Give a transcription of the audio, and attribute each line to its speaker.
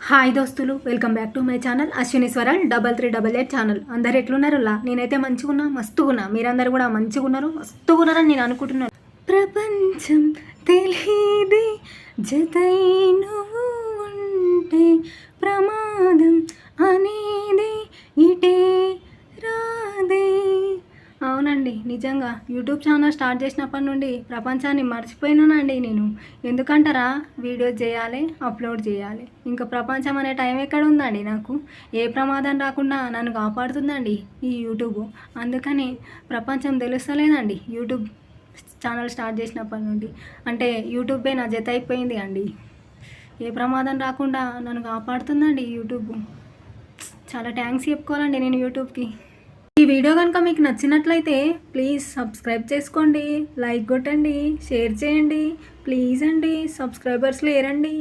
Speaker 1: Hi దోస్తులు, welcome back to my channel Ashwini స్వరల్ 3388 channel. అందరు ఎట్లున్నారులా? నేనైతే మంచిగున్నా, మస్తుగున్నా. మీరందరూ కూడా మంచిగున్నారు, మస్తుగున్నారని నేను అనుకుంటున్నాను. ప్రపంచం తెలియదే జతై నువ్వు ఉంటే ప్రమాదం అనేది ఇటే రాదే. అవునండి, నిజంగా యూట్యూబ్ ఛానల్ స్టార్ట్ చేసినప్పటి నుండి ప్రపంచాన్ని మర్చిపోయినానండి నేను. ఎందుకంటారా, వీడియోస్ చేయాలి, అప్లోడ్ చేయాలి. ఇంకా ప్రపంచం అనే టైం ఎక్కడ ఉందండి నాకు? ఏ ప్రమాదం రాకుండా నన్ను కాపాడుతుందండి ఈ యూట్యూబ్. అందుకని ప్రపంచం తెలుస్తలేదండి యూట్యూబ్ ఛానల్ స్టార్ట్ చేసినప్పటి నుండి. అంటే యూట్యూబే నా జత అయిపోయింది అండి. ఏ ప్రమాదం రాకుండా నన్ను కాపాడుతుందండి యూట్యూబ్. చాలా థ్యాంక్స్ చెప్పుకోవాలండి నేను యూట్యూబ్కి. ఈ వీడియో కనుక మీకు నచ్చినట్లయితే ప్లీజ్ సబ్స్క్రైబ్ చేసుకోండి, లైక్ కొట్టండి, షేర్ చేయండి. ప్లీజ్ అండి, సబ్స్క్రైబర్స్ లేరండి.